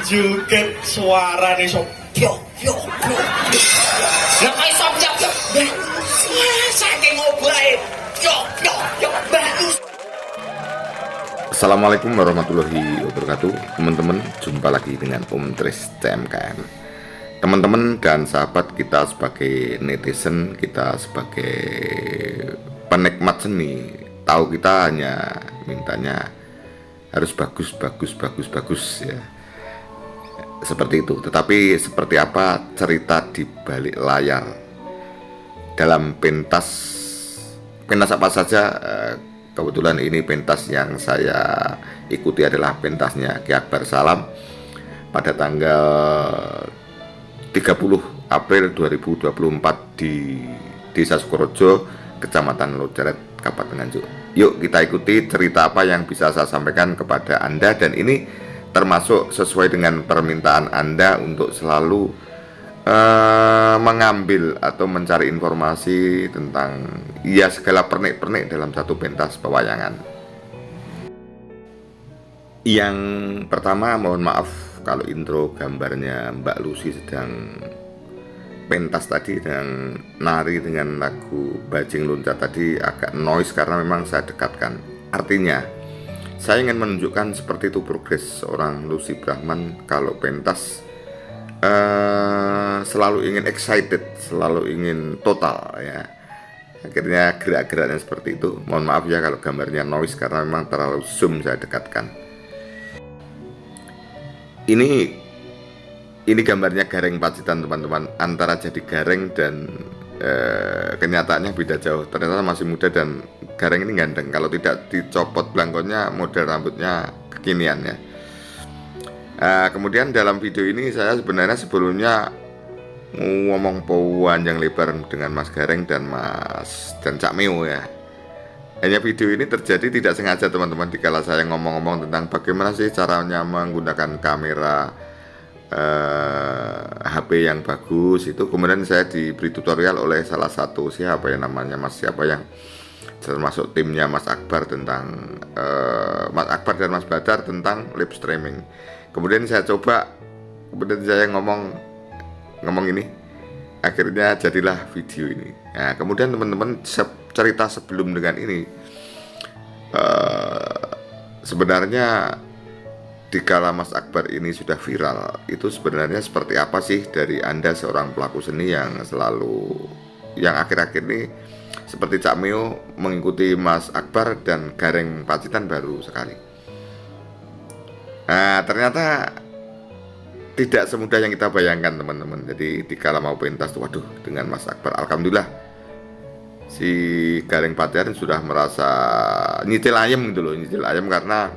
Joget suarane sok. Yo. Lah kok iso jap. Saking obahe. Yo. Bagus. Assalamualaikum warahmatullahi wabarakatuh. Teman-teman, jumpa lagi dengan Om Tris TMKM. Teman-teman dan sahabat, kita sebagai netizen, kita sebagai penikmat seni, tahu kita hanya mintanya harus bagus ya. Seperti itu. Tetapi seperti apa cerita di balik layar dalam pentas apa saja? Kebetulan ini pentas yang saya ikuti adalah pentasnya Ki Akbar Salam pada tanggal 30 April 2024 di Desa Sukorojo, Kecamatan Lojeret, Kabupaten Nganjuk. Yuk kita ikuti cerita apa yang bisa saya sampaikan kepada Anda, dan ini termasuk sesuai dengan permintaan Anda untuk selalu mengambil atau mencari informasi tentang segala pernik-pernik dalam satu pentas pewayangan. Yang pertama, mohon maaf kalau intro gambarnya Mbak Lucy sedang pentas tadi dan nari dengan lagu Bajing Loncat tadi agak noise karena memang saya dekatkan. Artinya saya ingin menunjukkan seperti itu progres seorang Lucy Brahman kalau pentas, selalu ingin excited, selalu ingin total ya. Akhirnya gerak-geraknya seperti itu. Mohon maaf ya kalau gambarnya noise karena memang terlalu zoom saya dekatkan. Ini gambarnya Gareng Pacitan teman-teman. Antara jadi Gareng dan kenyataannya beda jauh. Ternyata masih muda dan Gareng ini ganteng. Kalau tidak dicopot belangkonya, model rambutnya kekinian ya. Kemudian dalam video ini saya sebenarnya sebelumnya ngomong panjang lebar dengan Mas Gareng dan Cak Meo ya. Hanya video ini terjadi tidak sengaja teman-teman, dikala saya ngomong-ngomong tentang bagaimana sih caranya menggunakan kamera HP yang bagus itu. Kemudian saya diberi tutorial oleh salah satu siapa yang namanya Mas siapa yang termasuk timnya Mas Akbar tentang Mas Akbar dan Mas Badar tentang live streaming. Kemudian saya coba, kemudian saya ngomong ini, akhirnya jadilah video ini. Nah, kemudian teman-teman cerita sebelum dengan ini, sebenarnya dikala Mas Akbar ini sudah viral, itu sebenarnya seperti apa sih dari Anda seorang pelaku seni yang akhir-akhir ini seperti Cak Meo mengikuti Mas Akbar dan Gareng Pacitan baru sekali. Nah, ternyata tidak semudah yang kita bayangkan teman-teman. Jadi dikala mau pentas tuh, waduh, dengan Mas Akbar, alhamdulillah si Gareng Pacitan sudah merasa nyicil ayam gitu loh, nyicil ayam karena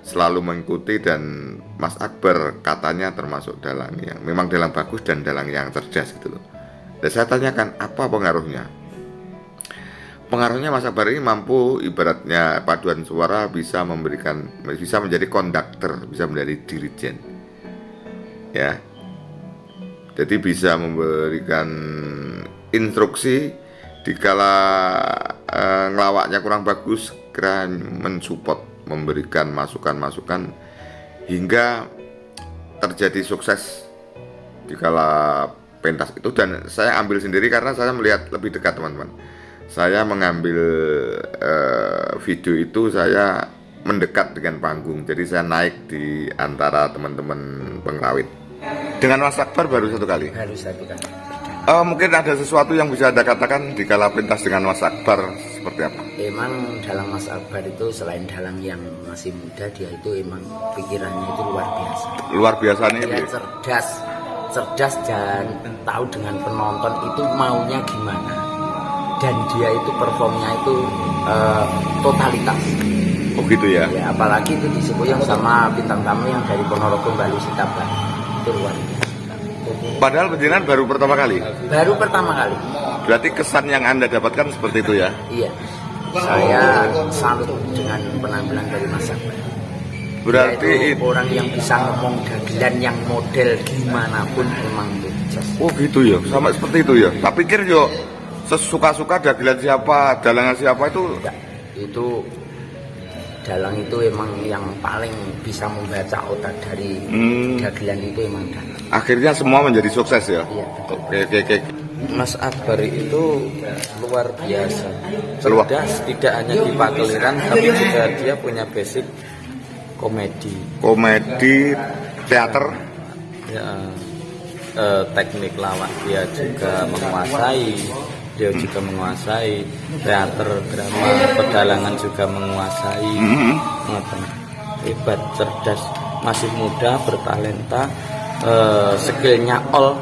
selalu mengikuti, dan Mas Akbar katanya termasuk dalang yang memang dalang bagus dan dalang yang cerdas gitu loh. Dan saya tanyakan apa pengaruhnya. Pengaruhnya Mas Akbar ini mampu, ibaratnya paduan suara bisa menjadi konduktor, bisa menjadi dirijen ya. Jadi bisa memberikan instruksi dikala ngelawaknya kurang bagus, kira mensupport, memberikan masukan-masukan hingga terjadi sukses dikala pentas itu. Dan saya ambil sendiri karena saya melihat lebih dekat teman-teman. Saya mengambil video itu, saya mendekat dengan panggung. Jadi saya naik di antara teman-teman pengrawit. Dengan Mas Akbar baru satu kali? Baru satu kali. Mungkin ada sesuatu yang bisa Anda katakan di kala pentas dengan Mas Akbar seperti apa? Emang dalang Mas Akbar itu selain dalang yang masih muda, dia itu emang pikirannya itu luar biasa. Luar biasa nih? Dia cerdas dan tahu dengan penonton itu maunya gimana. Dan dia itu performnya itu totalitas. Oh gitu ya? Ya, apalagi itu disebut yang sama bintang tamu yang dari Ponorogo, Mbak Lucy Tabar. Itu luar biasa. Padahal penjenengan baru pertama kali? Baru pertama kali. Berarti kesan yang Anda dapatkan seperti itu ya? Iya. Saya salut dengan penampilan dari Mas Akbar. Berarti orang yang bisa ngomong dagelan yang model gimana pun memang itu. Oh gitu ya? Sama seperti itu ya? Tak pikir yo sesuka-suka dagelan siapa, dalangan siapa itu? Itu dalang itu emang yang paling bisa membaca otak dari dagelan itu emang dalang. Akhirnya semua menjadi sukses ya. Iya. Oke. Mas Akbar itu luar biasa. Cerdas tidak hanya di pakliran, tapi juga dia punya basic komedi, teater, ya, teknik lawak dia juga menguasai. Dia juga menguasai teater, drama, pedalangan juga menguasai. Hebat, cerdas, masih muda, bertalenta, skillnya all.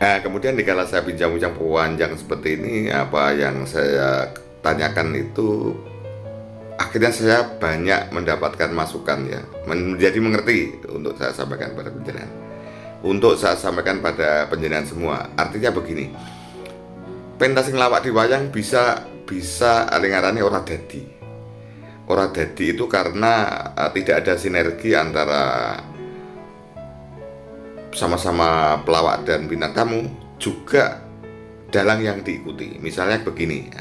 Nah, kemudian dikala saya bincang-bincang pewanjang seperti ini, apa yang saya tanyakan itu akhirnya saya banyak mendapatkan masukan ya, menjadi mengerti untuk saya sampaikan pada penjenengan. Untuk saya sampaikan pada penjenengan semua, artinya begini, pentas sing lawak di wayang bisa aling-arane ora dadi. Ora dadi itu karena tidak ada sinergi antara sama-sama pelawak dan bintang tamu, juga dalang yang diikuti. Misalnya begini,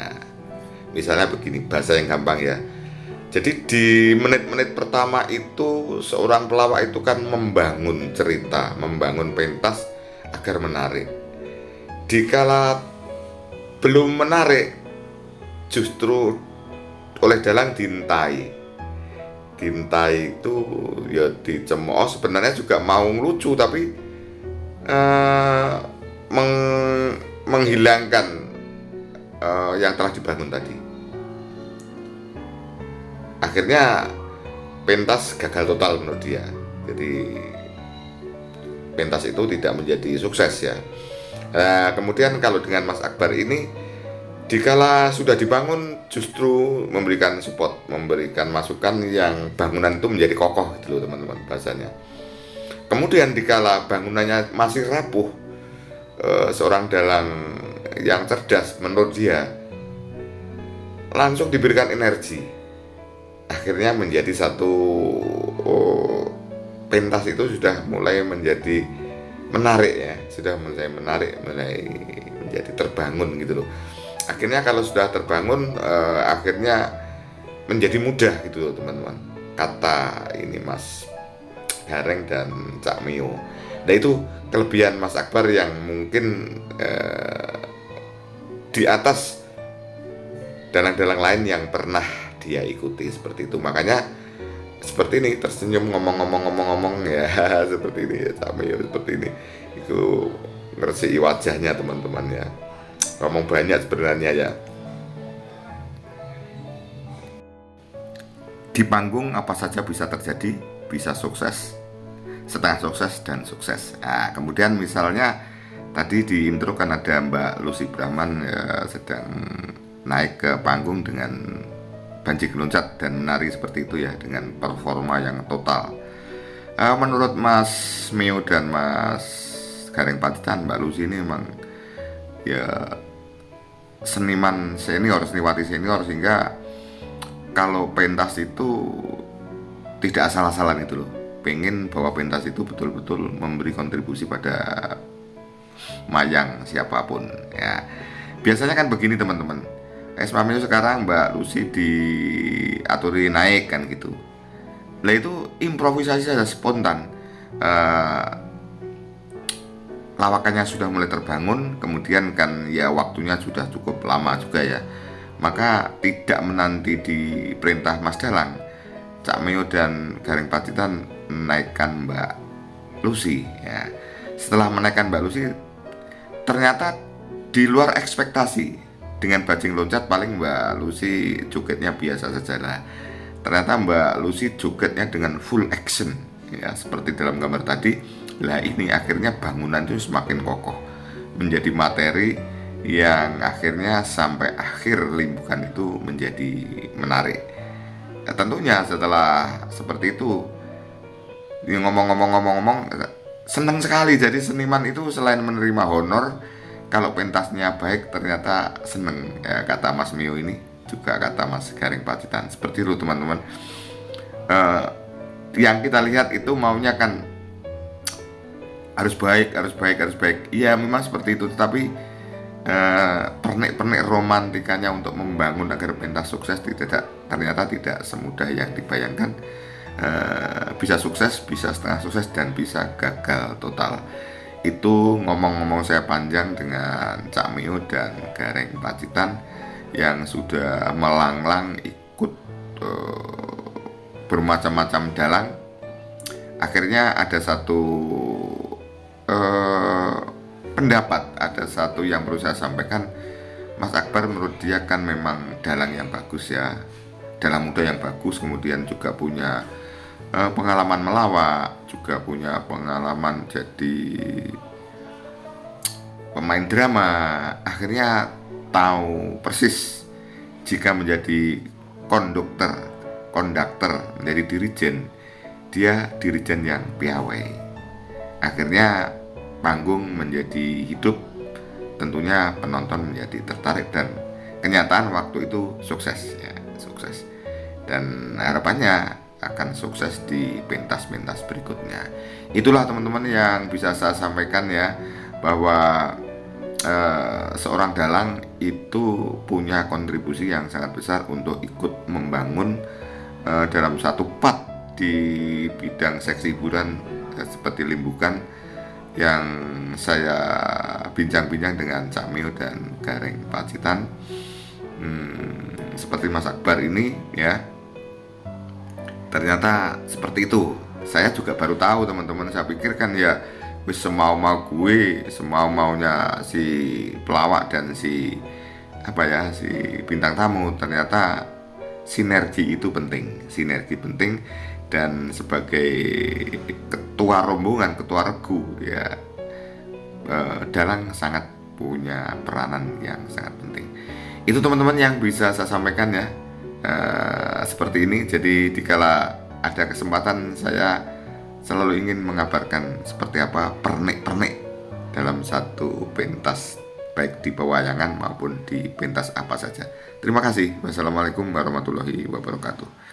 bahasa yang gampang ya. Jadi di menit-menit pertama itu seorang pelawak itu kan membangun cerita, membangun pentas agar menarik. Dikala belum menarik, justru oleh dalang dintai itu ya dicemooh, sebenarnya juga mau ngelucu tapi menghilangkan yang telah dibangun tadi. Akhirnya pentas gagal total menurut dia. Jadi pentas itu tidak menjadi sukses ya. Kemudian kalau dengan Mas Akbar ini, dikala sudah dibangun justru memberikan support, memberikan masukan yang bangunan itu menjadi kokoh gitu loh teman-teman bahasanya. Kemudian dikala bangunannya masih rapuh, seorang dalang yang cerdas menurut dia langsung diberikan energi. Akhirnya menjadi satu pentas itu sudah mulai menjadi menarik ya, sudah mulai menarik, mulai menjadi terbangun gitu loh. Akhirnya kalau sudah terbangun, akhirnya menjadi mudah gitu loh teman-teman. Kata ini Mas Gareng dan Cak Mio. Nah itu kelebihan Mas Akbar yang mungkin di atas dalang-dalang lain yang pernah dia ikuti seperti itu. Makanya seperti ini, tersenyum ngomong ya seperti ini ya Cak Mio, seperti ini. Itu ngeresiki wajahnya teman-teman ya. Ngomong banyak sebenarnya ya. Di panggung apa saja bisa terjadi, bisa sukses, setengah sukses, dan sukses. Nah, kemudian misalnya tadi di intro kan ada Mbak Lucy Brahman sedang naik ke panggung dengan banci geloncat dan menari seperti itu ya, dengan performa yang total. Menurut Mas Mio dan Mas Gareng Pacitan, Mbak Lucy ini memang ya seniman senior, seniwati senior, sehingga kalau pentas itu tidak asal-asalan itu loh. Pengen bahwa pentas itu betul-betul memberi kontribusi pada mayang siapapun ya. Biasanya kan begini teman-teman, Esmamio sekarang Mbak Lucy diaturi naik kan gitu. Lah itu improvisasi saja, spontan. Lawakannya sudah mulai terbangun, kemudian kan ya waktunya sudah cukup lama juga ya. Maka tidak menanti di perintah Mas Dalang, Cak Mio dan Gareng Pacitan menaikkan Mbak Lucy ya. Setelah menaikkan Mbak Lucy, ternyata di luar ekspektasi. Dengan bajing loncat paling Mbak Lucy jogetnya biasa saja. Nah, ternyata Mbak Lucy jogetnya dengan full action ya, seperti dalam gambar tadi. Lah ini akhirnya bangunan itu semakin kokoh, menjadi materi yang akhirnya sampai akhir limbukan itu menjadi menarik. Ya, tentunya setelah seperti itu, ngomong-ngomong senang sekali. Jadi seniman itu selain menerima honor, kalau pentasnya baik ternyata seneng ya, kata Mas Mio ini, juga kata Mas Gareng Pacitan. Seperti itu teman-teman. Yang kita lihat itu maunya kan harus baik. Iya memang seperti itu, tetapi pernik-pernik romantikanya untuk membangun agar pentas sukses ternyata tidak semudah yang dibayangkan. Bisa sukses, bisa setengah sukses, dan bisa gagal total. Itu ngomong-ngomong saya panjang dengan Cak Mio dan Gareng Pacitan yang sudah melanglang ikut bermacam-macam dalang. Akhirnya ada satu pendapat, ada satu yang perlu saya sampaikan. Mas Akbar menurut dia kan memang dalang yang bagus ya, dalang muda yang bagus, kemudian juga punya pengalaman melawak, juga punya pengalaman jadi pemain drama. Akhirnya tahu persis jika menjadi konduktor, menjadi dirijen, dia dirijen yang piawai. Akhirnya panggung menjadi hidup, tentunya penonton menjadi tertarik, dan kenyataan waktu itu sukses ya, sukses. Dan harapannya akan sukses di pentas-pentas berikutnya. Itulah teman-teman yang bisa saya sampaikan ya, bahwa seorang dalang itu punya kontribusi yang sangat besar untuk ikut membangun dalam satu part di bidang seksi hiburan seperti Limbukan yang saya bincang-bincang dengan Cak Mio dan Gareng Pacitan. Seperti Mas Akbar ini ya, ternyata seperti itu. Saya juga baru tahu teman-teman. Saya pikir kan ya wis semau-mau gue, semau-maunya si pelawak dan si si bintang tamu. Ternyata sinergi itu penting, sinergi penting. Dan sebagai ketua rombongan, ketua regu ya, dalang sangat punya peranan yang sangat penting. Itu teman-teman yang bisa saya sampaikan ya. Seperti ini. Jadi dikala ada kesempatan, saya selalu ingin mengabarkan seperti apa pernik-pernik dalam satu pentas, baik di pewayangan maupun di pentas apa saja. Terima kasih. Wassalamualaikum warahmatullahi wabarakatuh.